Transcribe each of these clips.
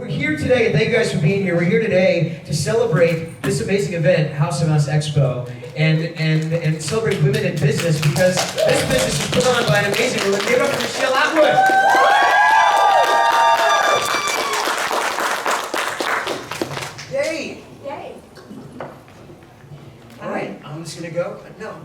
we're here today, and thank you guys for being here. We're here today to celebrate this amazing event, House of Mouse Expo, and celebrate women in business, because this business is put on by an amazing woman. Give it up for Michele Atwood. Yay! Yay. All right, I'm just gonna go. No.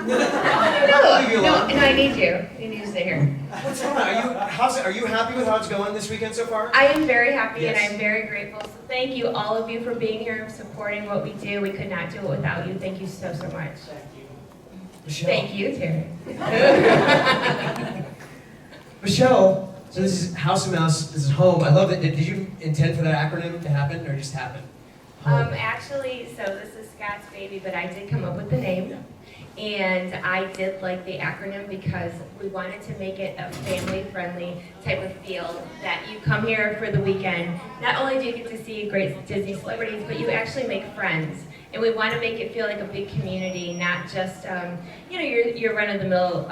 No, I need you. You need to stay here. What's going on? Are you happy with how it's going this weekend so far? I am very happy, Yes. and I'm very grateful. So thank you, all of you, for being here and supporting what we do. We could not do it without you. Thank you so, so much. Michele. Thank you, Terry. Michele, so this is House of Mouse, this is home. I love it. Did you intend for that acronym to happen, or just happen? Actually, so this is Scott's baby, but I did come up with the name. And I did like the acronym because we wanted to make it a family-friendly type of feel, that you come here for the weekend. Not only do you get to see great Disney celebrities, but you actually make friends. And we want to make it feel like a big community, not just, your run-of-the-mill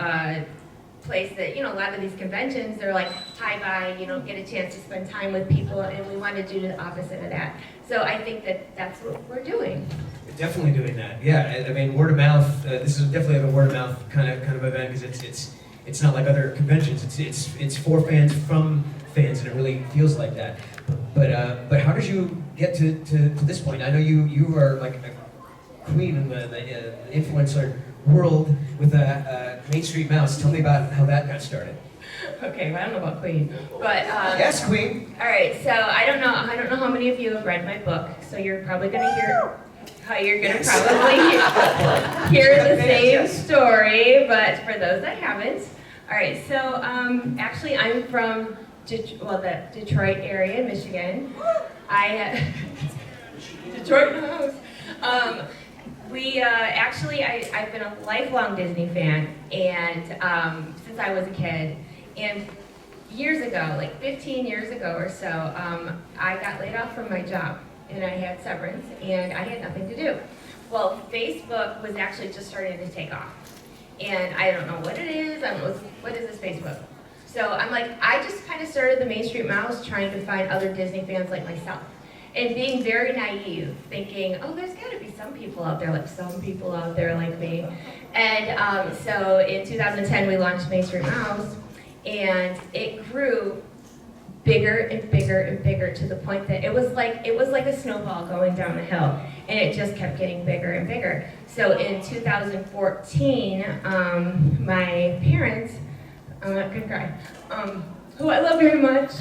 place that, a lot of these conventions, they're like, hi-bye, you don't get a chance to spend time with people, and we want to do the opposite of that. So I think that that's what we're doing. Definitely doing that. Yeah, I mean, word of mouth. This is definitely a word of mouth kind of event, because it's not like other conventions. It's for fans from fans, and it really feels like that. But how did you get to this point? I know you are like a queen in the influencer world with a Main Street Mouse. Tell me about how that got started. Okay, well, I don't know about Queen, but Yes, Queen. all right. So I don't know how many of you have read my book. So you're probably gonna hear probably hear the same story, but for those that haven't, all right. So actually, I'm from the Detroit area, Michigan. Detroit in the house. I've been a lifelong Disney fan, and since I was a kid. And years ago, like 15 years ago or so, I got laid off from my job, and I had severance, and I had nothing to do. Well, Facebook was actually just starting to take off, and I don't know what it is. I don't know what is this Facebook. So I'm like, I just kind of started the Main Street Mouse, trying to find other Disney fans like myself, and being very naive, thinking, oh, there's got to be some people out there like me. And so in 2010, we launched Main Street Mouse. And it grew bigger and bigger and bigger, to the point that it was like a snowball going down a hill, and it just kept getting bigger and bigger. So in 2014, my parents, I'm not gonna cry, who I love very much,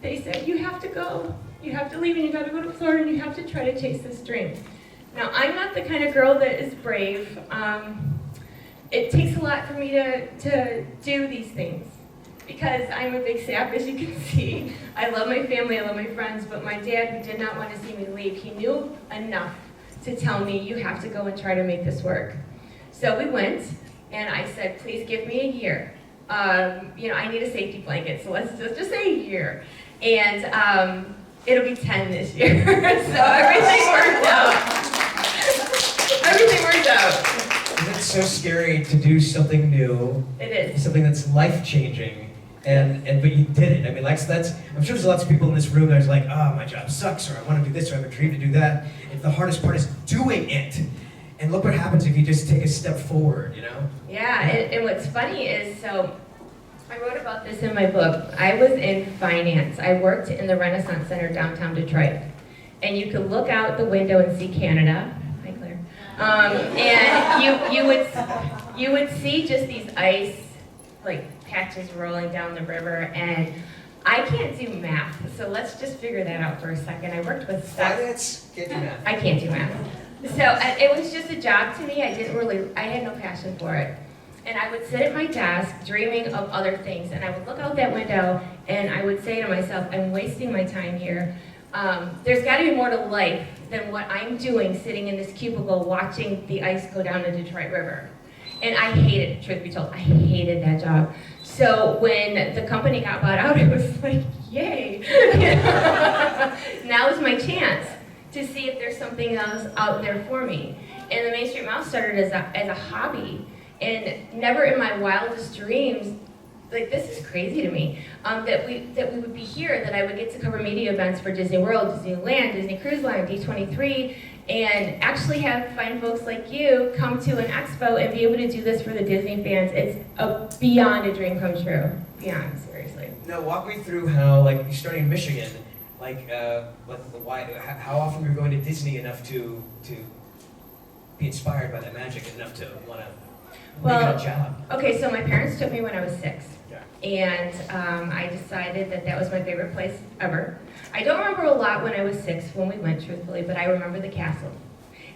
they said, you have to go, you have to leave, and you got to go to Florida, and you have to try to chase this dream. Now, I'm not the kind of girl that is brave. It takes a lot for me to do these things, because I'm a big sap, as you can see. I love my family, I love my friends, but my dad, who did not want to see me leave, he knew enough to tell me, you have to go and try to make this work. So we went, and I said, please give me a year. I need a safety blanket, so let's just say a year. And it'll be 10 this year. So everything worked out. Everything worked out. It's so scary to do something new. It is. Something that's life-changing, but you did it. I mean, I'm sure there's lots of people in this room that's like, oh, my job sucks, or I want to do this, or I have a dream to do that. And the hardest part is doing it. And look what happens if you just take a step forward, Yeah, and what's funny is, so I wrote about this in my book. I was in finance. I worked in the Renaissance Center downtown Detroit. And you could look out the window and see Canada. And you would see just these ice patches rolling down the river, and I can't do math, so let's just figure that out for a second. I worked with finance. Can't do math. I can't do math. So it was just a job to me. I had no passion for it. And I would sit at my desk dreaming of other things, and I would look out that window, and I would say to myself, I'm wasting my time here. There's got to be more to life than what I'm doing sitting in this cubicle watching the ice go down the Detroit River. And I hated it, truth be told. I hated that job. So when the company got bought out, it was like, yay. Now is my chance to see if there's something else out there for me. And the Main Street Mouse started as a hobby. And never in my wildest dreams like, this is crazy to me, that we would be here, that I would get to cover media events for Disney World, Disneyland, Disney Cruise Line, D23, and actually have fine folks like you come to an expo and be able to do this for the Disney fans. It's beyond a dream come true. Beyond, seriously. Now, walk me through how, like, you're starting in Michigan, how often you're going to Disney enough to be inspired by that magic enough to want to make it a job? Okay, so my parents took me when I was 6. Yeah. And I decided that was my favorite place ever. I don't remember a lot when I was 6 when we went, truthfully, but I remember the castle.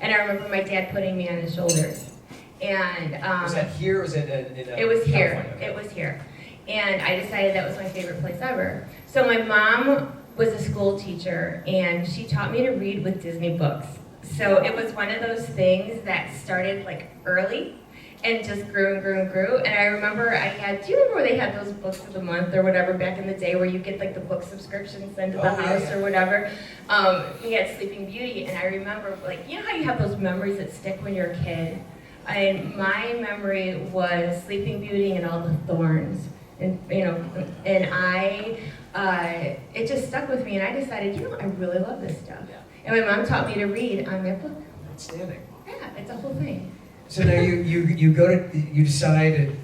And I remember my dad putting me on his shoulders. And was that here, or was it in it was here. California? Okay. It was here. And I decided that was my favorite place ever. So my mom was a school teacher, and she taught me to read with Disney books. So it was one of those things that started like early and just grew and grew and grew. And I remember do you remember where they had those books of the month or whatever back in the day where you get like the book subscription sent to the house or whatever? We had Sleeping Beauty, and I remember, like, you know how you have those memories that stick when you're a kid? And my memory was Sleeping Beauty and All the Thorns. And, you know, and it just stuck with me, and I decided, I really love this stuff. Yeah. And my mom taught me to read on that book. Outstanding. Yeah, it's a whole thing. So now you decide,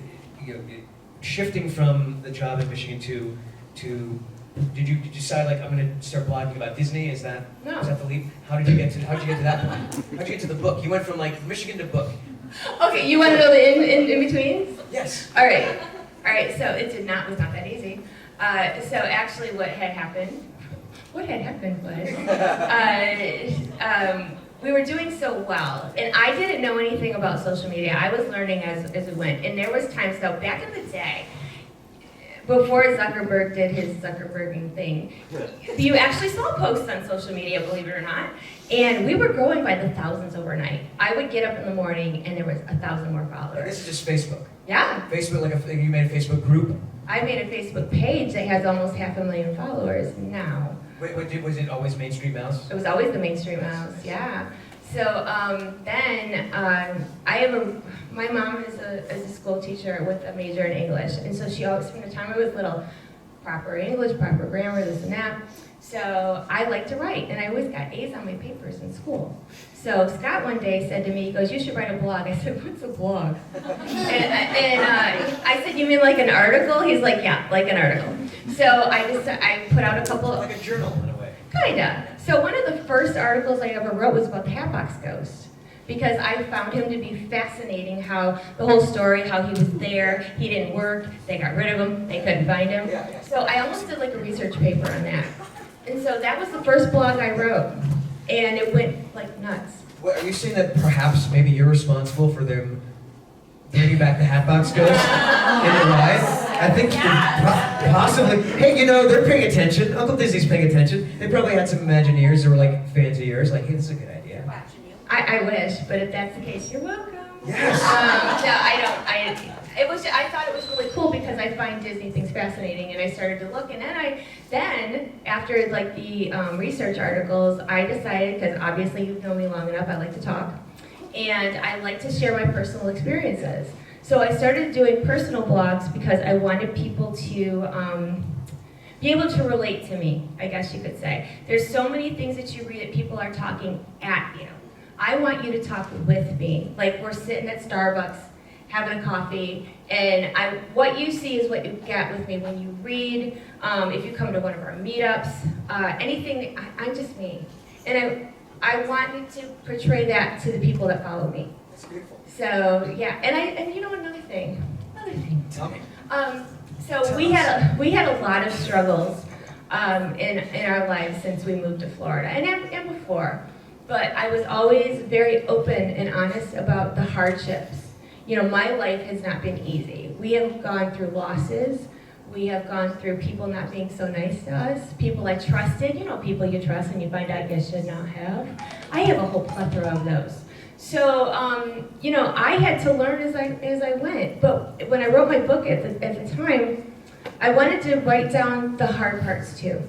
shifting from the job in Michigan to did you decide, like, I'm going to start blogging about Disney? Is that the leap? How did you get to that point? How did you get to the book? You went from, like, Michigan to book. Okay, you want to know the in betweens? Yes. All right. So it was not that easy. So actually, what had happened was, we were doing so well, and I didn't know anything about social media. I was learning as we went, and there was times, though, back in the day, before Zuckerberg did his Zuckerberging thing, you actually saw posts on social media, believe it or not, and we were growing by the thousands overnight. I would get up in the morning, and there was 1,000 more followers. This is just Facebook. Yeah. Facebook, you made a Facebook group? I made a Facebook page that has almost 500,000 followers now. Wait, was it always Mainstream Mouse? It was always the Mainstream Mouse, yeah. So then my mom is a school teacher with a major in English, and so she always, from the time I was little, proper English, proper grammar, this and that. So I like to write, and I always got A's on my papers in school. So Scott one day said to me, he goes, "You should write a blog." I said, "What's a blog?" and I said, "You mean like an article?" He's like, "Yeah, like an article." So I put out a couple. Like a journal in a way. Kinda. So one of the first articles I ever wrote was about the Hatbox Ghost, because I found him to be fascinating, how the whole story, how he was there, he didn't work, they got rid of him, they couldn't find him. Yeah. So I almost did like a research paper on that. And so that was the first blog I wrote, and it went like nuts. Well, are you saying that perhaps maybe you're responsible for them bringing back the Hatbox Ghost in their lives? I think possibly. Hey, they're paying attention. Uncle Disney's paying attention. They probably had some Imagineers who were like fans of yours. Like, hey, this is a good idea. I wish, but if that's the case, you're welcome. Yes. No, I don't. I thought it was really cool because I find Disney things fascinating, and I started to look, and then after like the research articles, I decided, because obviously you've known me long enough, I like to talk, and I like to share my personal experiences. So I started doing personal blogs because I wanted people to be able to relate to me, I guess you could say. There's so many things that you read that people are talking at you. I want you to talk with me. Like, we're sitting at Starbucks, having a coffee, and what you see is what you get with me when you read, if you come to one of our meetups, anything, I'm just me. And I wanted to portray that to the people that follow me. That's beautiful. So, yeah, and you know another thing. Tell me. So we had a lot of struggles in our lives since we moved to Florida, and before. But I was always very open and honest about the hardships. My life has not been easy. We have gone through losses. We have gone through people not being so nice to us, people I trusted, people you trust and you find out you should not have. I have a whole plethora of those. So, I had to learn as I went. But when I wrote my book at the time, I wanted to write down the hard parts too.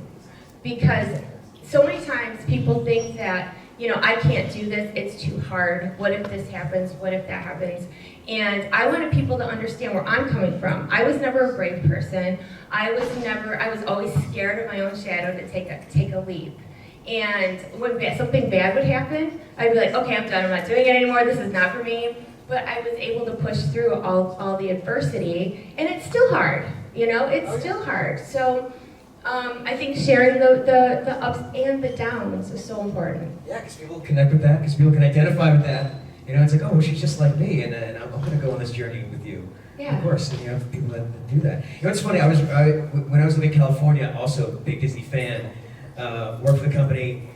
Because so many times people think that, I can't do this, it's too hard. What if this happens? What if that happens? And I wanted people to understand where I'm coming from. I was never a brave person. I was always scared of my own shadow to take a leap. And when something bad would happen, I'd be like, okay, I'm done, I'm not doing it anymore, this is not for me. But I was able to push through all the adversity, and it's still hard, it's still hard. So I think sharing the ups and the downs is so important. Yeah, because people connect with that, because people can identify with that. It's like, oh, well, she's just like me, and I'm going to go on this journey with you. Yeah. Of course, and you have people that do that. It's funny, when I was living in California, also a big Disney fan, worked for the company,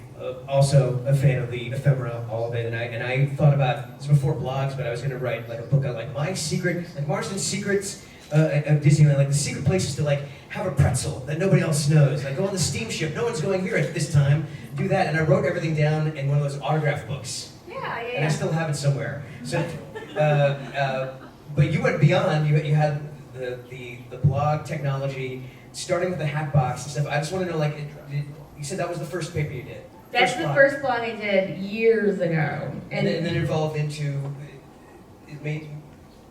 also a fan of the ephemera, all of it, and I thought about, it's before blogs, but I was going to write like a book on like my secret, like Marsden's secrets of Disneyland, like the secret places to like have a pretzel that nobody else knows, like go on the steamship, no one's going here at this time, do that, and I wrote everything down in one of those autograph books. Yeah. And I still have it somewhere. So, but you went beyond. You had the blog technology, starting with the hat box and stuff. I just want to know, like, you said that was the first paper you did. That's the first blog I did years ago. And then it evolved into, it made,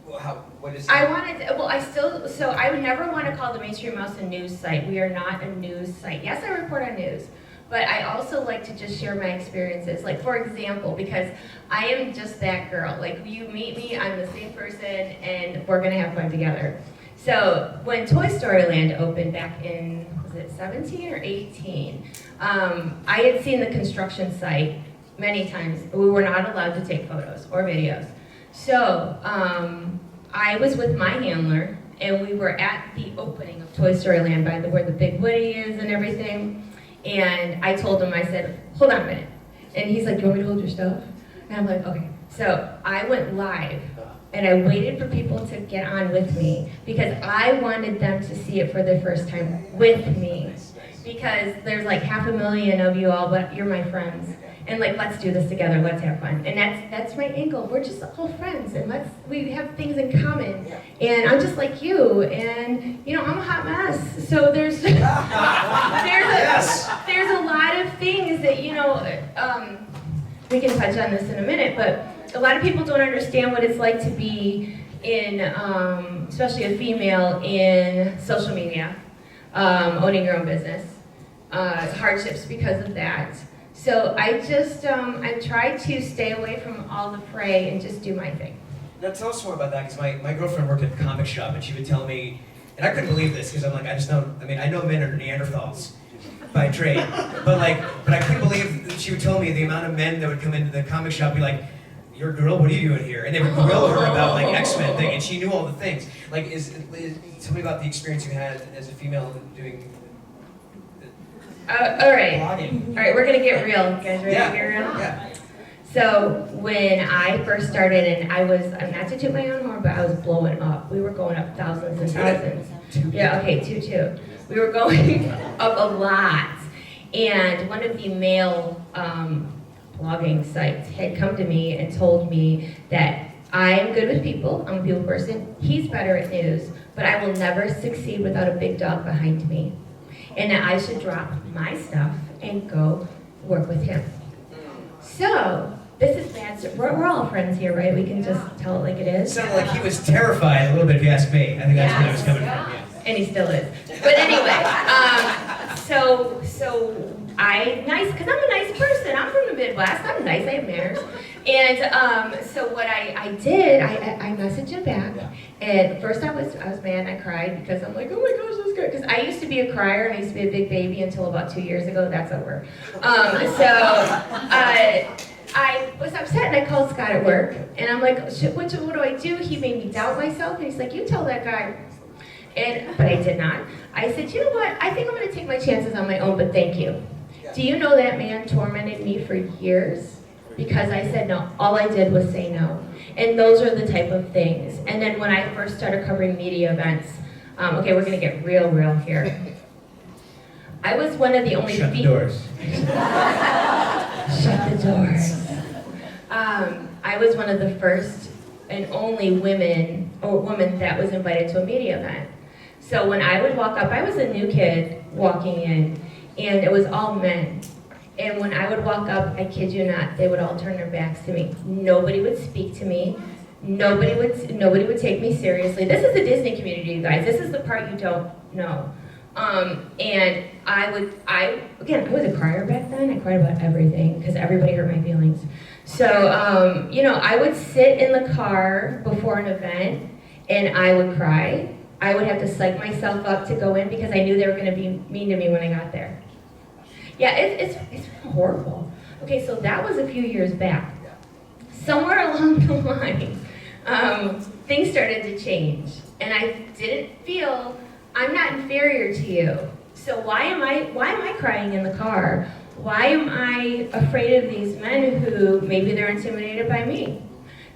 what is it? I would never want to call the Mainstream Mouse a news site. We are not a news site. Yes, I report on news, but I also like to just share my experiences. Like, for example, because I am just that girl. Like, you meet me, I'm the same person, and we're gonna have fun together. So when Toy Story Land opened back in, was it 17 or 18? I had seen the construction site many times. We were not allowed to take photos or videos. So I was with my handler, and we were at the opening of Toy Story Land by where the Big Woody is and everything. And I told him, I said, hold on a minute. And he's like, do you want me to hold your stuff? And I'm like, okay. So I went live, and I waited for people to get on with me because I wanted them to see it for the first time with me. Because there's like 500,000 of you all, but you're my friends. And like, let's do this together, let's have fun. And that's my angle. We're just all friends, and we have things in common. And I'm just like you, and I'm a hot mess. So there's there's a lot of things that we can touch on this in a minute, but a lot of people don't understand what it's like to be in, especially a female in social media, owning your own business, hardships because of that. So I try to stay away from all the fray and just do my thing. Now tell us more about that, because my girlfriend worked at a comic shop, and she would tell me, and I couldn't believe this, because I'm like, I know men are Neanderthals by trade, but I couldn't believe that she would tell me the amount of men that would come into the comic shop and be like, you're a girl, what are you doing here? And they would grill her about like X-Men thing, and she knew all the things. Like, tell me about the experience you had as a female doing all right. blogging. All right, we're gonna get real. You guys ready to get real? Yeah. So when I first started, and I'm not to toot my own horn, but I was blowing up. We were going up thousands and thousands. Yeah, okay, two. We were going up a lot. And one of the male blogging sites had come to me and told me that I'm good with people, I'm a people person, he's better at news, but I will never succeed without a big dog behind me. And that I should drop my stuff and go work with him. So, this is bad. We're all friends here, right? We can just tell it like it is. It sounded like he was terrified a little bit, if you ask me. I think that's where I was coming from. Yeah. And he still is. But anyway, because I'm a nice person. I'm from the Midwest. I'm nice. I have manners. And so what I did, I messaged him back. And first I was mad and I cried because I'm like, oh my gosh, that's good. Because I used to be a crier and I used to be a big baby until about 2 years ago. That's over. I was upset and I called Scott at work. And I'm like, what do I do? He made me doubt myself. And he's like, you tell that guy. But I did not. I said, you know what? I think I'm going to take my chances on my own, but thank you. Do you know that man tormented me for years? Because I said no. All I did was say no. And those are the type of things. And then when I first started covering media events, okay, we're going to get real here. I was one of the only Shut the doors. Shut the doors. I was one of the first and only woman that was invited to a media event. So when I would walk up, I was a new kid walking in, and it was all men. And when I would walk up, I kid you not, they would all turn their backs to me. Nobody would speak to me. Nobody would take me seriously. This is the Disney community, you guys. This is the part you don't know. And I was a crier back then. I cried about everything because everybody hurt my feelings. So, I would sit in the car before an event and I would cry. I would have to psych myself up to go in because I knew they were going to be mean to me when I got there. Yeah, it's horrible. Okay, so that was a few years back. Somewhere along the line, things started to change, and I didn't feel I'm not inferior to you. So why am I crying in the car? Why am I afraid of these men who maybe they're intimidated by me?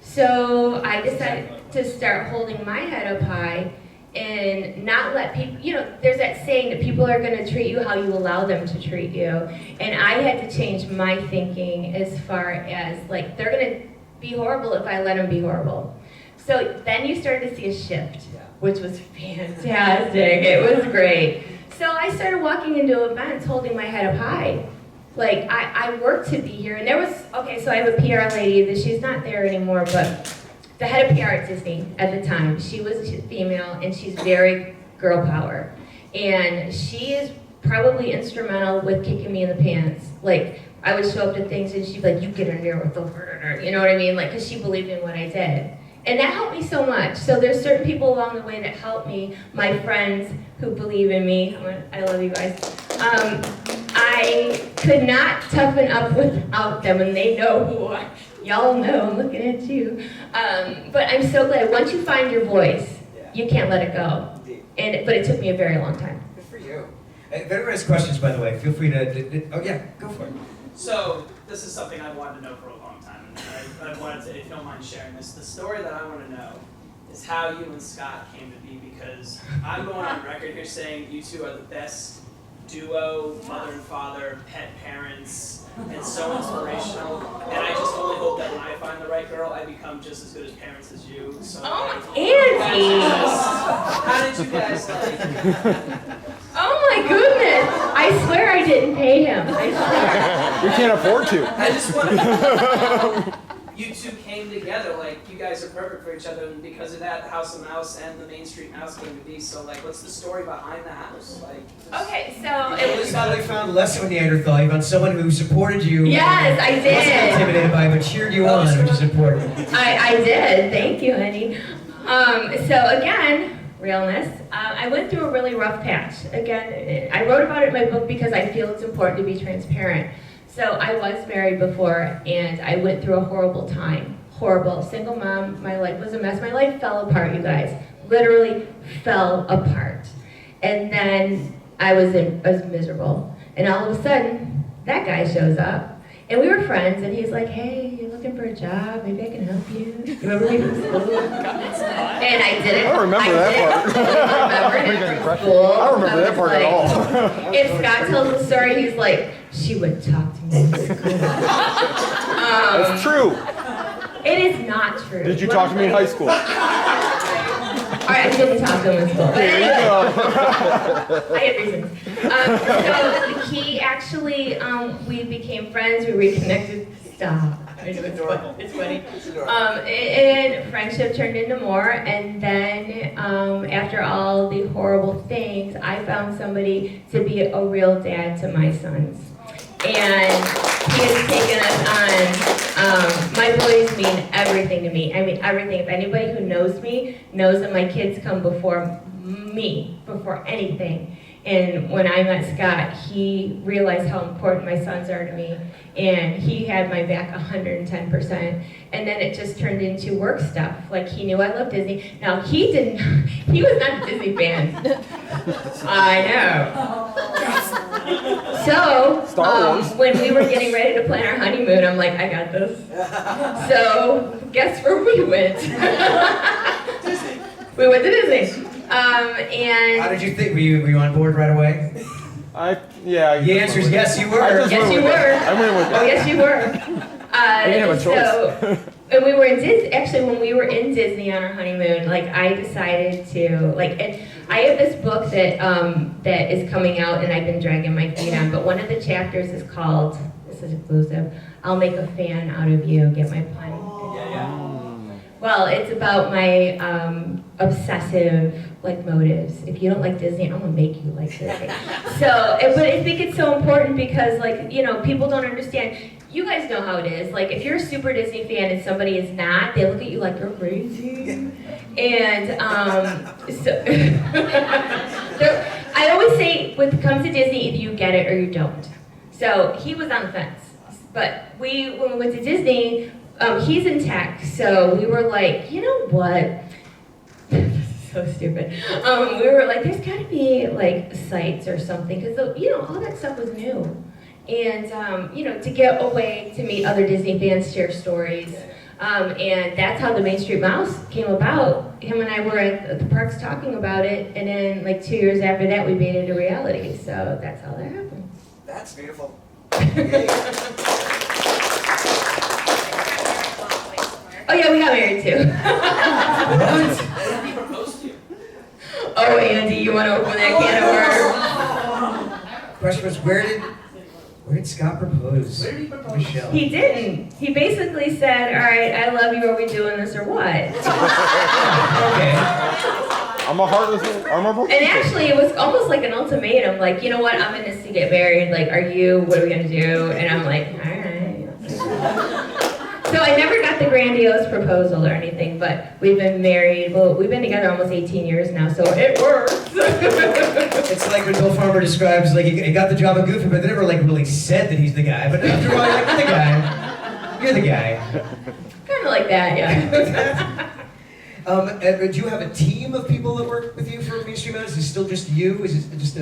So I decided to start holding my head up high and not let people, there's that saying that people are going to treat you how you allow them to treat you. And I had to change my thinking as far as, they're going to be horrible if I let them be horrible. So then you started to see a shift, which was fantastic. It was great. So I started walking into events holding my head up high. I worked to be here. And so I have a PR lady, that she's not there anymore, but the head of PR at Disney at the time, she was female and she's very girl power. And she is probably instrumental with kicking me in the pants. I would show up to things and she'd be like, you get in there with the, you know what I mean? Because she believed in what I did. And that helped me so much. So there's certain people along the way that helped me, my friends who believe in me. I love you guys. I could not toughen up without them, and they know who I am. Y'all know, I'm looking at you. But I'm so glad, once you find your voice, you can't let it go. But it took me a very long time. Good for you. If anyone has questions, by the way, feel free to go for it. So, this is something I've wanted to know for a long time, and I wanted to, if you don't mind sharing this, the story that I want to know is how you and Scott came to be, because I'm going on record here saying you two are the best duo, mother and father, pet parents, and so inspirational. And I just only hope that when I find the right girl, I become just as good as parents as you. So, Andy! How did you guys Oh my goodness! I swear I didn't pay him. I swear. We can't afford to. I just want to you two came together, you guys are perfect for each other, and because of that, House of Mouse and the Main Street Mouse came to be. So, what's the story behind the house? Okay, so It was how they found less of a Neanderthal. You found someone who supported you. Yes, I did. Wasn't intimidated by, but cheered you on, which is important. I did. Thank you, honey. So again, realness. I went through a really rough patch. Again, I wrote about it in my book because I feel it's important to be transparent. So I was married before, and I went through a horrible time. Horrible. Single mom. My life was a mess. My life fell apart, you guys. Literally fell apart. And then I was miserable. And all of a sudden, that guy shows up. And we were friends, and he's like, hey, you looking for a job? Maybe I can help you. You remember me from school? And I didn't. I don't remember that part. I remember him from school. I don't remember that part at all. If Scott tells the story, he's like, she would talk to me in school. It's true. It is not true. Did you talk to me in high school? All right, I didn't talk to him in school. But There you anyway, go. I had reasons. So he actually, we became friends, we reconnected. Stop. I know it's funny. And friendship turned into more, and then after all the horrible things, I found somebody to be a real dad to my sons. And he has taken us on. My boys mean everything to me. I mean everything. If anybody who knows me knows that my kids come before me, before anything. And when I met Scott, he realized how important my sons are to me, and he had my back 110%. And then it just turned into work stuff. He knew I loved Disney. Now, he was not a Disney fan. I know. So, when we were getting ready to plan our honeymoon, I'm like, I got this. So, guess where we went? Disney. We went to Disney. And How did you think? Were you on board right away? The answer is yes, you were. Yes, you were. I went with Oh, it. yes, you were. I didn't have a choice. And we were in Disney. Actually, when we were in Disney on our honeymoon, I decided to and I have this book that that is coming out, and I've been dragging my feet on. But one of the chapters is called this is exclusive. I'll make a fan out of you. Get my pun? Well, it's about my obsessive motives. If you don't like Disney, I'm gonna make you like Disney. So, but I think it's so important because people don't understand. You guys know how it is. Like if you're a super Disney fan and somebody is not, they look at you like you're crazy. And so I always say, when it comes to Disney, either you get it or you don't. So he was on the fence, but when we went to Disney. He's in tech, so we were like, you know what? This is so stupid. We were like, there's got to be sites or something, because all that stuff was new, and to get away to meet other Disney fans, share stories, and that's how the Main Street Mouse came about. Him and I were at the parks talking about it, and then 2 years after that, we made it a reality. So that's how that happened. That's beautiful. Oh yeah, we got married too. What have you proposed to? Oh Andy, you want to open that can of worms? Question was, where did Scott propose? Where did he propose? Michelle. He didn't. He basically said, all right, I love you, are we doing this or what? Okay. I'm a heartless. I'm a And actually, it was almost like an ultimatum, you know what, I'm in this to get married, what are we gonna do? And I'm like, all right. So I never got the grandiose proposal or anything, but we've been married, we've been together almost 18 years now, so it works. It's like when Bill Farmer describes, he got the job of Goofy, but they never really said that he's the guy. But after a while, you're the guy. You're the guy. Kind of like that, yeah. Do you have a team of people that work with you for Main Street Mouse? Is it still just you? Is it just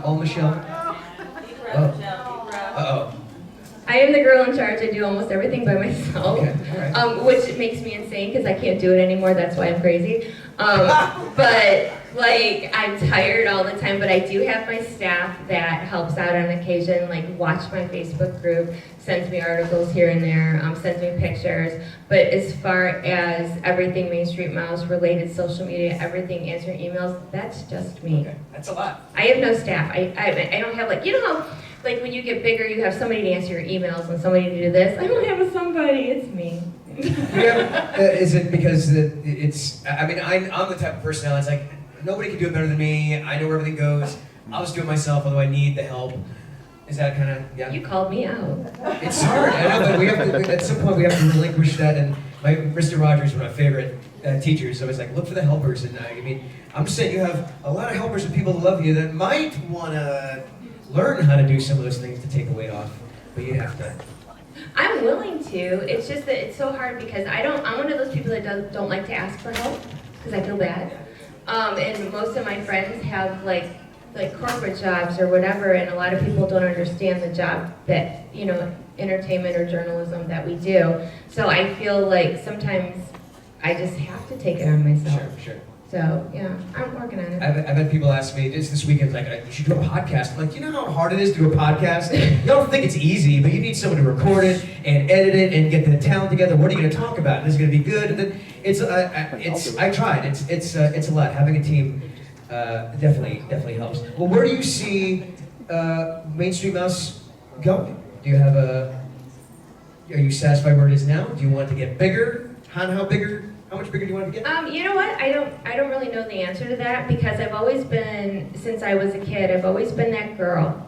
all Michelle? Oh. Uh-oh. I am the girl in charge. I do almost everything by myself, Okay, all right. which makes me insane because I can't do it anymore. That's why I'm crazy. But I'm tired all the time. But I do have my staff that helps out on occasion, watch my Facebook group, sends me articles here and there, sends me pictures. But as far as everything Main Street Mouse related, social media, everything, answering emails, that's just me. Okay, that's a lot. I have no staff. I don't have how. When you get bigger, you have somebody to answer your emails and somebody to do this. I don't have a somebody, it's me. Yeah. Is it because it's, I'm the type of personality, it's nobody can do it better than me, I know where everything goes, I'll just do it myself, although I need the help. Is that kind of, yeah? You called me out. It's hard, I know, but we have to, at some point we have to relinquish that, and Mr. Rogers, one of my favorite teachers, so it's look for the helpers, and I'm just saying you have a lot of helpers and people that love you that might want to learn how to do some of those things to take the weight off, but you have to. I'm willing to. It's just that it's so hard because I'm one of those people that don't like to ask for help because I feel bad. And most of my friends have corporate jobs or whatever, and a lot of people don't understand the job that entertainment or journalism that we do. So I feel sometimes I just have to take it on myself. Sure. So yeah, I'm working on it. I've had people ask me just this weekend, you should do a podcast. I'm you know how hard it is to do a podcast? You don't think it's easy, but you need someone to record it and edit it and get the talent together. What are you going to talk about? And is it going to be good? And then I tried. It's a lot. Having a team definitely helps. Well, where do you see Main Street Mouse going? Do you have are you satisfied where it is now? Do you want it to get bigger? How bigger? How much bigger do you want it to get? You know what? I don't really know the answer to that because I've always been, since I was a kid, I've always been that girl.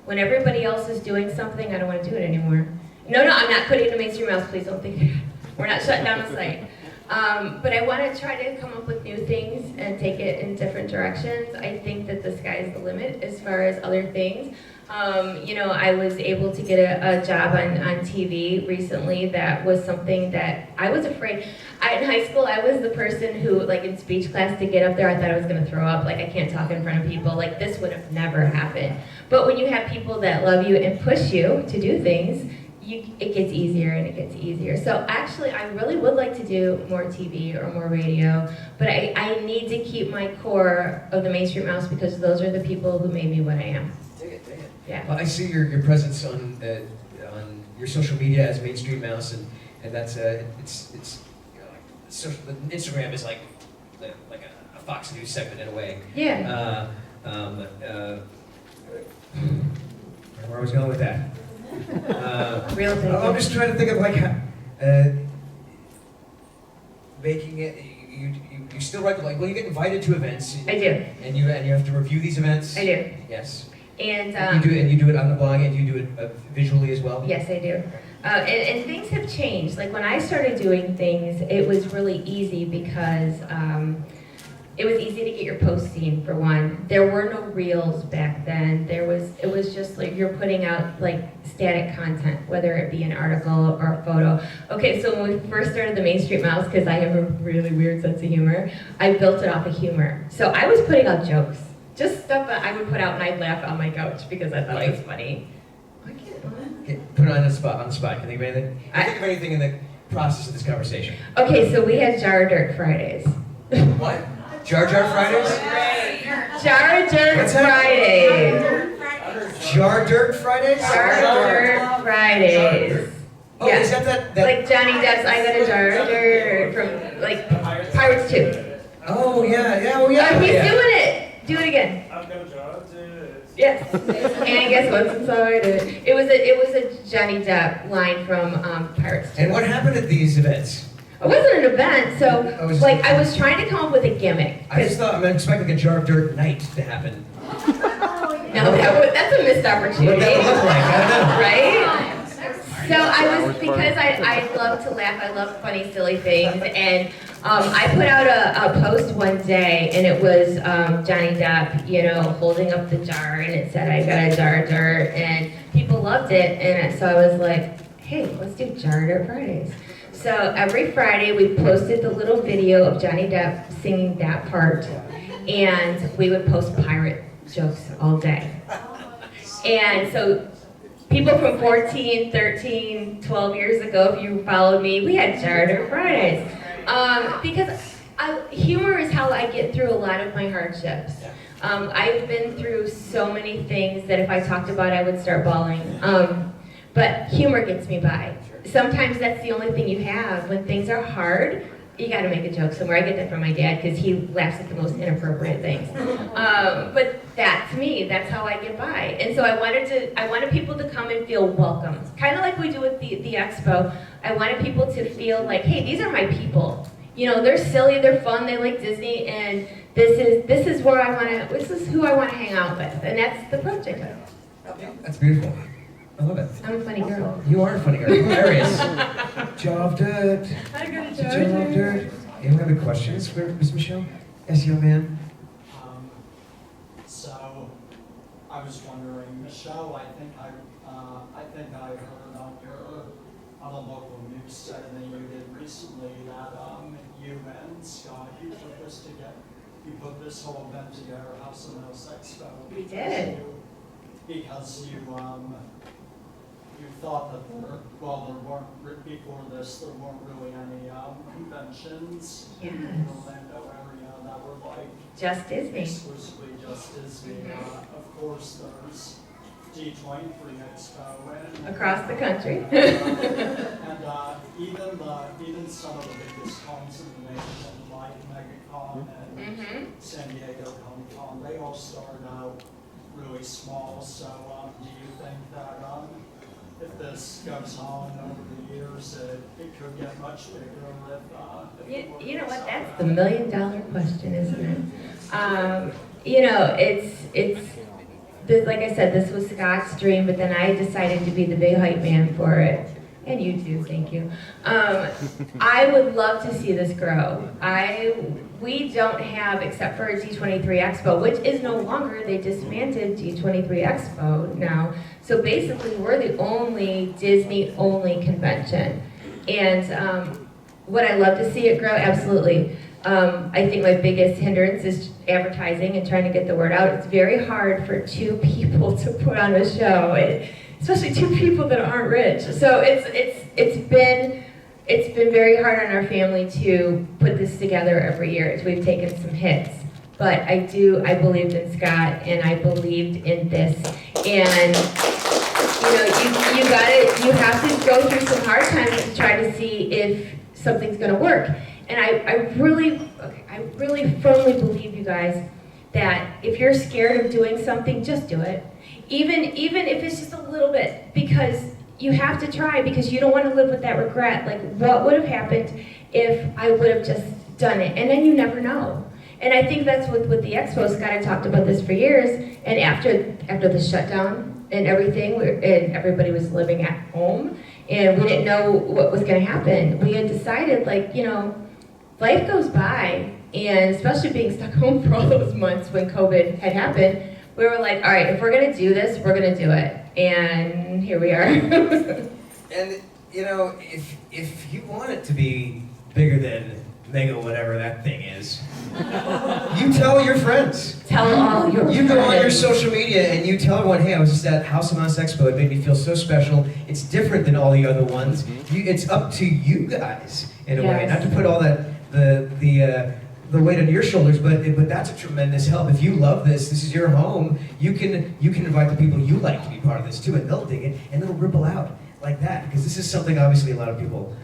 When everybody else is doing something, I don't want to do it anymore. No, I'm not putting it in Main Street Mouse. Please don't think that. We're not shutting down the site. But I want to try to come up with new things and take it in different directions. I think that the sky's the limit as far as other things. I was able to get a job on TV recently that was something that I was afraid. In high school, I was the person who, in speech class, to get up there, I thought I was going to throw up. I can't talk in front of people. This would have never happened. But when you have people that love you and push you to do things, it gets easier and it gets easier. So actually, I really would like to do more TV or more radio, but I need to keep my core of the Main Street Mouse because those are the people who made me what I am. Dig it. Yeah. Well, I see your presence on your social media as Main Street Mouse, and that's it's social. Instagram is like a Fox News segment in a way. Yeah. Where I was going with that? Real thinking. I'm just trying to think of like making it. You still write like, well, you get invited to events. I do. And you have to review these events. I do. Yes. And You do it on the blog, and you do it visually as well. yes, I do. And things have changed. Like when I started doing things, it was really easy because it was easy to get your posts seen, for one. There were no reels back then. It was just like you're putting out like static content, whether it be an article or a photo. Okay, so when we first started the Main Street Mouse, because I have a really weird sense of humor, I built it off of humor. So I was putting out jokes, just stuff that I would put out and I'd laugh on my couch because I thought it was funny. I can't. Okay, put it on the spot. Can you think of anything? Think of anything in the process of this conversation. Okay, so we had Jar Dirt Fridays. What? Jar Jar Fridays? Jar Dirt What's that? Fridays. Jar Dirt Fridays? Jar Dirt Fridays. Oh, Yeah. is that? Like Johnny Depp's I Got a Jar of Dirt from like Pirates 2. Oh yeah, oh yeah. He's yeah. doing it. Do it again. I've got a jar of dirt. Yes. And guess what's inside it? It was a Johnny Depp line from Pirates 2. And what happened at these events? It wasn't an event, so I was trying to come up with a gimmick. I just thought I'm expecting a Jar of Dirt night to happen. No, that's a missed opportunity. What that would look like, I don't know. Right? So I was, because I love to laugh, I love funny, silly things, and I put out a post one day, and it was Johnny Depp, holding up the jar, and it said, I got a jar of dirt, and people loved it, and so I was like, hey, let's do Jar of Dirt Fridays. So every Friday, we posted the little video of Johnny Depp singing that part, and we would post pirate jokes all day. And so people from 14, 13, 12 years ago, if you followed me, we had Jar of Dirt Fridays. Because humor is how I get through a lot of my hardships. I've been through so many things that if I talked about it, I would start bawling. But humor gets me by. Sometimes that's the only thing you have. When things are hard, you gotta make a joke somewhere. I get that from my dad because he laughs at the most inappropriate things. But that's me, that's how I get by. And so I wanted people to come and feel welcome. Kind of like we do with the Expo. I wanted people to feel like, hey, these are my people. They're silly, they're fun, they like Disney, and this is who I wanna hang out with. And that's the project. That's beautiful. I love it. I'm a funny girl. You are a funny girl. Hilarious. Jar of Dirt. I got a Jar of Dirt. Anyone have any questions for Miss Michelle? Yes, young man. So I was wondering, Michelle, I think I heard on a local news segment you did recently that you and Scott, you put this whole event together, House of Mouse Expo. We did. Because you thought that before this there weren't really any conventions Yes. in the Orlando area that were like Just Disney. exclusively just Disney. Of course, there's D23 Expo and Across the country. and even some of the biggest cons in the nation, like MegaCon and San Diego Comic Con, they all started out really small. So, do you think that if this goes on over the years, it could get much bigger? If You know what? That's the $1 million question, isn't it? It's like I said, this was Scott's dream, but then I decided to be the big hype man for it. And you too, thank you. I would love to see this grow. We don't have, except for D23 Expo, which is no longer, they dismantled D23 Expo now. So basically, we're the only Disney-only convention. And would I love to see it grow? Absolutely. I think my biggest hindrance is advertising and trying to get the word out. It's very hard for two people to put on a show, especially two people that aren't rich. So it's been very hard on our family to put this together every year as we've taken some hits. But I believed in Scott and I believed in this. And you have to go through some hard times to try to see if something's gonna work. And I really firmly believe, you guys, that if you're scared of doing something, just do it. even if it's just a little bit, because you have to try, because you don't want to live with that regret. Like, what would have happened if I would have just done it? And then you never know. And I think that's with the Expo. Scott had talked about this for years, and after the shutdown and everything, and everybody was living at home, and we didn't know what was going to happen. We had decided, like, you know, life goes by, and especially being stuck home for all those months when COVID had happened, we were like, all right, if we're going to do this, we're going to do it. And here we are. And you know, if you want it to be bigger than mega whatever that thing is, you tell your friends. Tell all your You go on your friends. social media and you tell everyone, hey, I was just at House of Mouse Expo. It made me feel so special. It's different than all the other ones. It's up to you guys in a way, Yes. not to put all that the weight on your shoulders, but that's a tremendous help. If you love this is your home. You can invite the people you like to be part of this too, and they'll dig it, and it'll ripple out like that, because this is something obviously a lot of people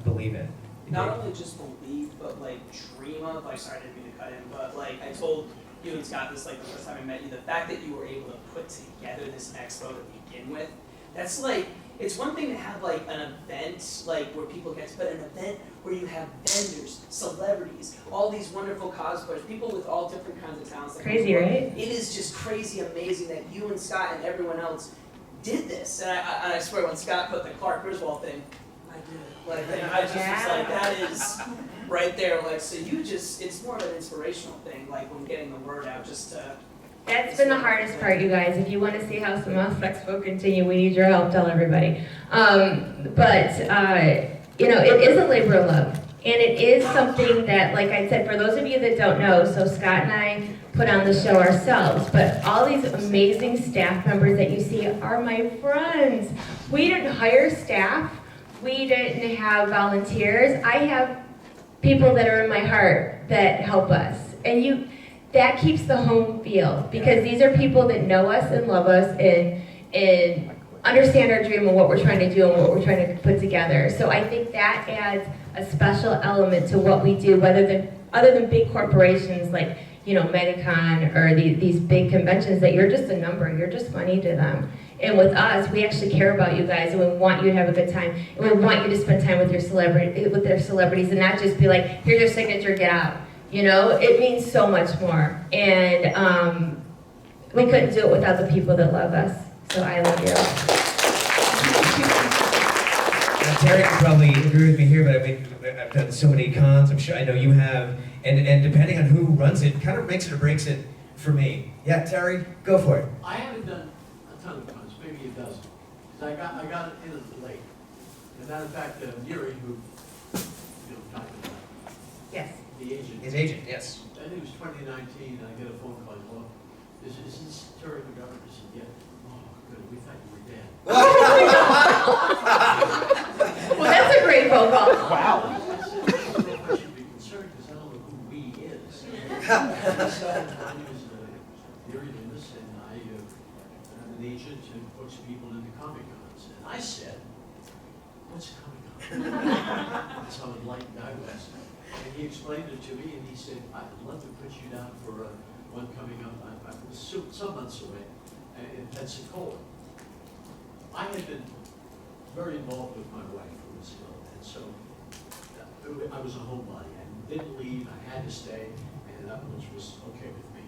believe in. Not only just believe, but like dream of. Like, sorry, I didn't mean to cut in, but like I told you and Scott this like the first time I met you. The fact that you were able to put together this expo to begin with, that's like, it's one thing to have like an event like where people get, but an event where you have vendors, celebrities, all these wonderful cosplayers, people with all different kinds of talents. That Crazy, come right? forward. It is just crazy, amazing that you and Scott and everyone else did this. And I swear, when Scott put the Clark Griswold thing, I did it. Like, and I just was like, that is right there. Like, so you just, it's more of an inspirational thing. Like when getting the word out, just to. That's been the hardest part, you guys. If you want to see House of Mouse Expo continue, we need your help. Tell everybody. You know, it is a labor of love. And it is something that, like I said, for those of you that don't know, so Scott and I put on the show ourselves, but all these amazing staff members that you see are my friends. We didn't hire staff. We didn't have volunteers. I have people that are in my heart that help us. And that keeps the home feel, because these are people that know us and love us and understand our dream and what we're trying to do and what we're trying to put together. So I think that adds a special element to what we do, other than big corporations like, you know, MegaCon or these big conventions that you're just a number, you're just money to them. And with us, we actually care about you guys, and we want you to have a good time, and we want you to spend time with their celebrities, and not just be like, here's your signature, get out. You know, it means so much more. And we couldn't do it without the people that love us. So I love you. Now, Terry can probably agree with me here, but I mean, I've done so many cons, I'm sure I know you have, and depending on who runs it, kind of makes it or breaks it for me. Yeah, Terry, go for it. I haven't done a ton of cons, maybe a dozen. 'Cause I got it in late. As a matter of fact, Neri, who, you know, talking about Yes. the agent, His agent, yes. I think it was 2019, and I get a phone call, well, is this Terry McGovern? I said, yeah. Oh, good, we thought you were dead. Well, that's a great phone call. Wow. I said, I should be concerned because I don't know who we is. So my name is Neri Loomis, and I'm an agent who puts people into Comic Cons. And I said, what's Comic Con? So I would like West. And he explained it to me, and he said, I'd love to put you down for one coming up, some months away, in Pensacola. I had been very involved with my wife, who was ill, and so I was a homebody. I didn't leave, I had to stay, and that which was okay with me.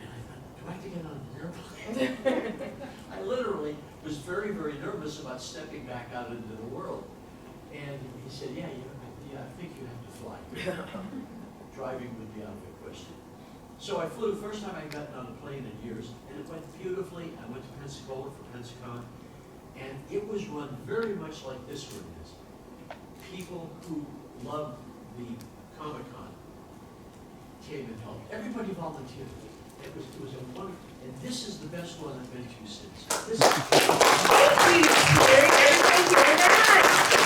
And I thought, do I have to get on an airplane? I literally was very, very nervous about stepping back out into the world. And he said, yeah, I think you have to fly. Driving would be out of the question. So I flew, first time I got on a plane in years, and it went beautifully. I went to Pensacola for Pensacon, and it was run very much like this one is. People who loved the Comic-Con came and helped. Everybody volunteered. It was a wonderful, and this is the best one I've been to since. This is Thank you, Terry. Everybody hear that?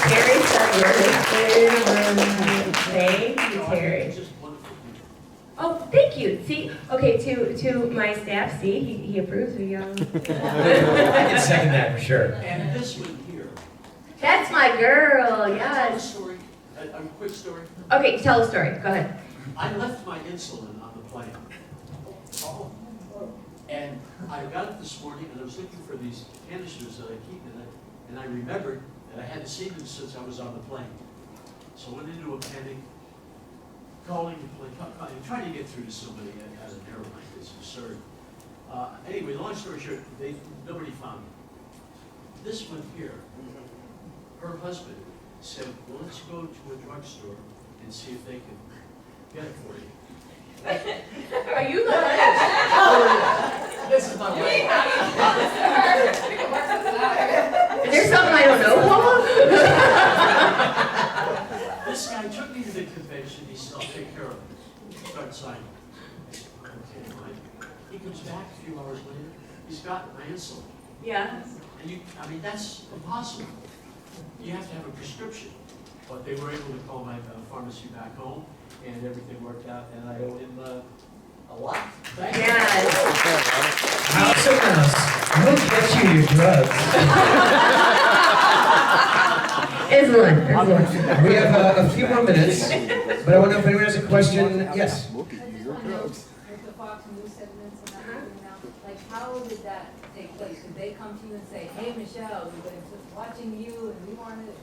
Terry said you're Thank you, Terry. just wonderful people. Oh, thank you. See, okay, to my staff, see, he approves of y'all. I can second that for sure. And this one here. That's my girl, Tell a yes. story, a quick story. Okay, tell a story. Go ahead. I left my insulin on the plane. And I got up this morning and I was looking for these canisters that I keep in it, and I remembered that I hadn't seen them since I was on the plane. So I went into a panic, calling the plane, trying to get through to somebody at an airline. It's absurd. Anyway, long story short, nobody found me. This one here, her husband said, well, let's go to a drugstore and see if they can get it for you. Are you the This is my way. Is there something I don't know, Paul? This guy took me to the convention. He said, I'll take care of it. Start signing. Okay, fine. He comes back a few hours later. He's got my insulin. Yeah. And that's impossible. You have to have a prescription. But they were able to call my pharmacy back home, and everything worked out, and I owe him a lot. Thank you. Yes. House of Mouse, we'll get you your drugs. Insulin. We have a few more minutes, but I want to know if anyone has a question. Yes? With the Fox News segments and everything now, like how did that take place? Did they come to you and say, hey, Michelle, we've been watching you and we wanted,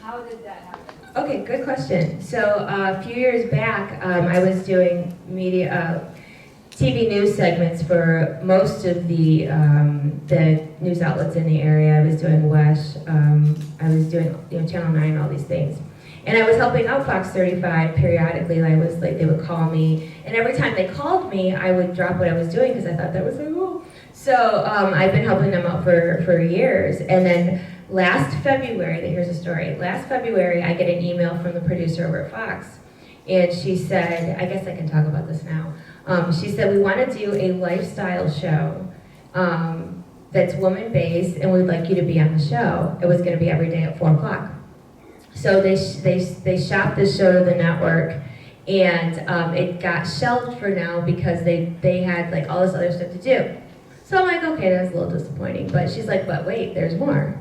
how did that happen? Okay, good question. So a few years back, I was doing media, TV news segments for most of the news outlets in the area. I was doing WESH, I was doing Channel 9, all these things. And I was helping out Fox 35 periodically. I was like, they would call me, and every time they called me, I would drop what I was doing because I thought that was so cool. So I've been helping them out for years. And then last February, here's a story. Last February, I get an email from the producer over at Fox, and she said, I guess I can talk about this now. She said, we want to do a lifestyle show that's woman-based, and we'd like you to be on the show. It was going to be every day at 4 o'clock. So they shot this show to the network, and it got shelved for now because they had like all this other stuff to do. So I'm like, okay, that's a little disappointing. But she's like, but wait, there's more.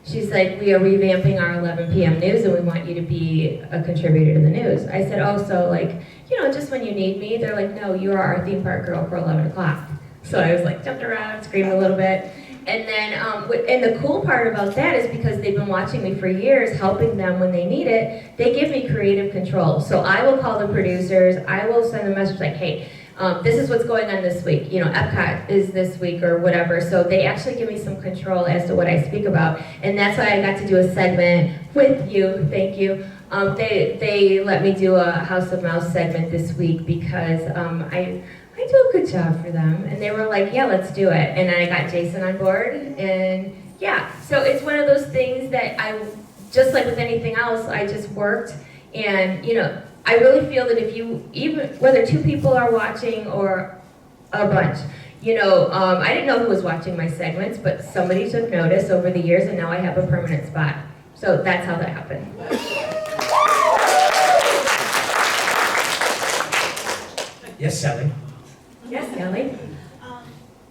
She's like, we are revamping our 11 p.m. news, and we want you to be a contributor to the news. I said, oh, so like, just when you need me. They're like, no, you are our theme park girl for 11 o'clock. So I was like, jumped around, screamed a little bit. And then, and the cool part about that is because they've been watching me for years, helping them when they need it, they give me creative control. So I will call the producers, I will send a message like, hey, this is what's going on this week. Epcot is this week or whatever. So they actually give me some control as to what I speak about. And that's why I got to do a segment with you. Thank you. They let me do a House of Mouse segment this week because I do a good job for them. And they were like, yeah, let's do it. And I got Jason on board. And yeah, so it's one of those things that just like with anything else, I just worked. And, I really feel that if you, even whether 2 people are watching or a bunch, I didn't know who was watching my segments, but somebody took notice over the years, and now I have a permanent spot. So that's how that happened. Yes, Sally? Yes, Kelly?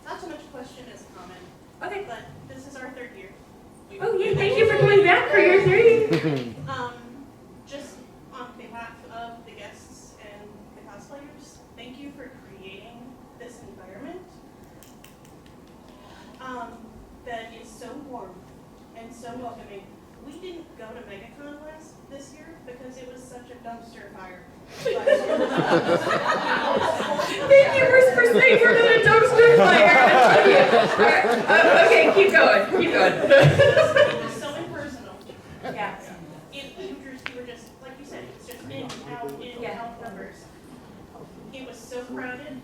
Not so much a question as a comment, Okay. but this is our 3rd year. Oh, yeah, thank you for coming back for your 3. Just on behalf of the guests and the cosplayers, thank you for creating this environment that is so warm and so welcoming. We didn't go to MegaCon this year because it was such a dumpster fire. Thank you for saying we're not a dumpster fire. Okay, keep going, keep going. It was so impersonal. Yeah. You were just, like you said, it's just in, out numbers. It was so crowded.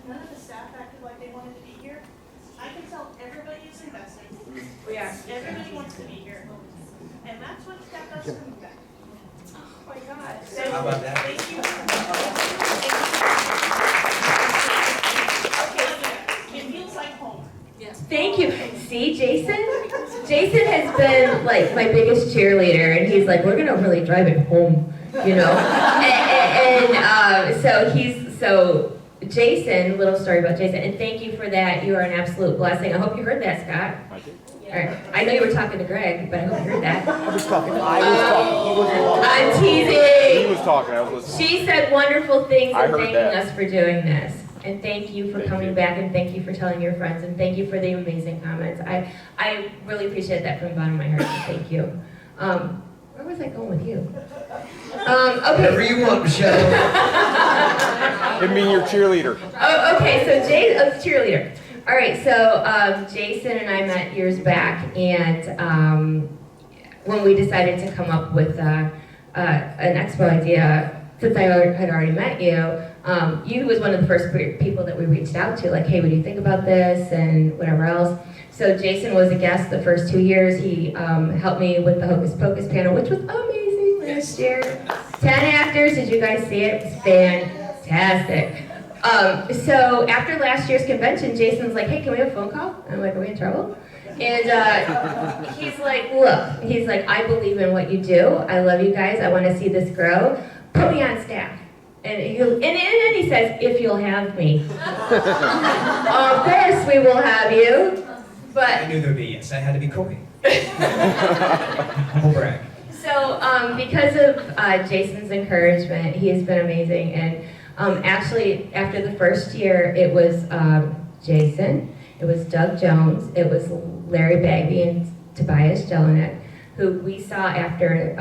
None of the staff acted like they wanted to be here. I can tell everybody is invested. Yeah. Everybody wants to be here. And that's what kept us coming back. Oh my God. So, How about that? thank you. Okay, it feels like home. Thank you. See, Jason has been like my biggest cheerleader, and he's like, we're gonna really drive it home, so Jason, little story about Jason, and thank you for that. You are an absolute blessing. I hope you heard that, Scott. I did. All right. I know you were talking to Greg, but I hope you heard that. I was talking. He wasn't talking. I'm He teasing. was talking. I was listening. She said wonderful things I and heard thanking that. us for doing this. And thank you for Thank coming you. back, and thank you for telling your friends, and thank you for the amazing comments. I really appreciate that from the bottom of my heart, so thank you. Where was I going with you? Whatever Okay. you want, Michelle. Him being your cheerleader. Oh, okay, so cheerleader. All right, so Jason and I met years back, and when we decided to come up with an expo idea, since I had already met you, you was one of the first people that we reached out to, like, hey, what do you think about this, and whatever else. So Jason was a guest the first 2 years. He helped me with the Hocus Pocus panel, which was amazing last year. 10 actors, did you guys see it? It was fantastic. So after last year's convention, Jason's like, hey, can we have a phone call? I'm like, are we in trouble? And he's like, look, he's like, I believe in what you do. I love you guys. I want to see this grow. Put me on staff. And then he says, if you'll have me. Of course we will have you. I But knew there'd be a yes. I had to be coy. Humble brag. so because of Jason's encouragement, he has been amazing. And actually, after the first year, it was Jason, it was Doug Jones, it was Larry Bagby and Tobias Jelinek, who we saw after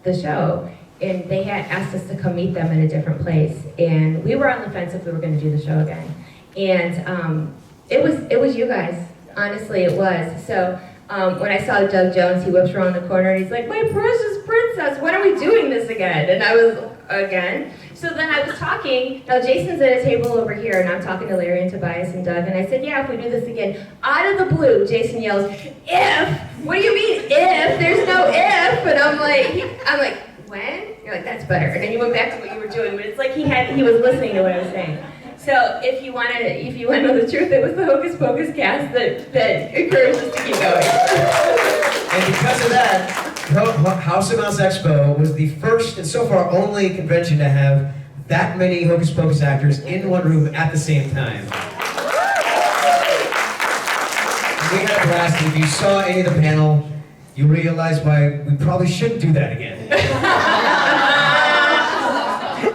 the show. And they had asked us to come meet them in a different place. And we were on the fence if we were going to do the show again. And it was you guys. Honestly, it was. So when I saw Doug Jones, he whips around the corner and he's like, my precious princess, when are we doing this again? And I was, again. So then I was talking, now Jason's at a table over here, and I'm talking to Larry and Tobias and Doug, and I said, yeah, if we do this again. Out of the blue, Jason yells, if? What do you mean, if? There's no if. And I'm like, when? You're like, that's better. And then you went back to what you were doing, but it's like he was listening to what I was saying. So if you want to know the truth, it was the Hocus Pocus cast that encouraged us to keep going. And because of that, House of Mouse Expo was the first and so far only convention to have that many Hocus Pocus actors in one room at the same time. We had a blast, and if you saw any of the panel, you realize why we probably shouldn't do that again.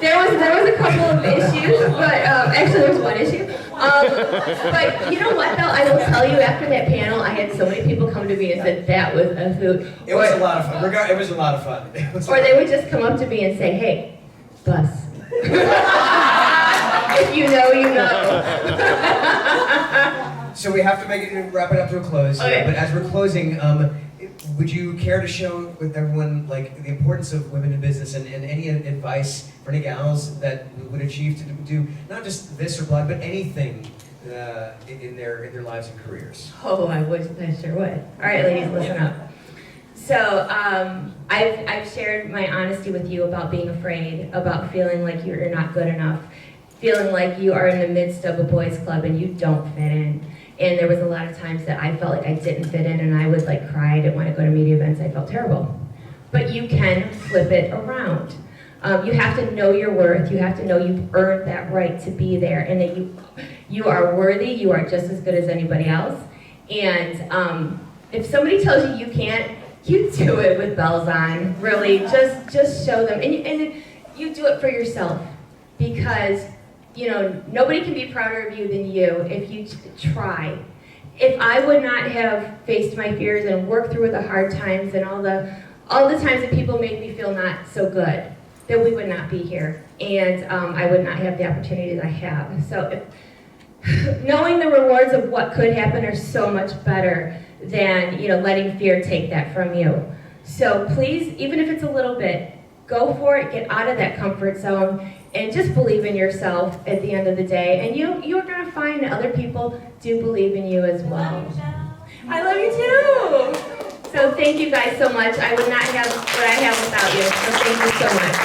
There was a couple of issues, but actually there was one issue. But you know what though? I will tell you, after that panel, I had so many people come to me and said that was a hoot. It was a lot of fun. It was a lot of fun. Or they would just come up to me and say, hey, bus. If you know, you know. So we have to wrap it up to a close. Okay. But as we're closing, would you care to share with everyone like the importance of women in business and any advice for any gals that would achieve to do not just this or blind, but anything in their lives and careers? Oh, I sure would. All right, ladies, listen up. So I've shared my honesty with you about being afraid, about feeling like you're not good enough, feeling like you are in the midst of a boys' club and you don't fit in. And there was a lot of times that I felt like I didn't fit in, and I would like cry. I didn't want to go to media events. I felt terrible. But you can flip it around. You have to know your worth. You have to know you've earned that right to be there, and that you are worthy. You are just as good as anybody else. And if somebody tells you you can't, you do it with bells on. Really, just show them, and you do it for yourself, because nobody can be prouder of you than you if you try. If I would not have faced my fears and worked through the hard times and all the times that people made me feel not so good, then we would not be here, and I would not have the opportunity that I have. So knowing the rewards of what could happen are so much better than letting fear take that from you. So please, even if it's a little bit, go for it. Get out of that comfort zone. And just believe in yourself at the end of the day. And you're going to find that other people do believe in you as well. I love you too. So thank you guys so much. I would not have what I have without you. So thank you so much.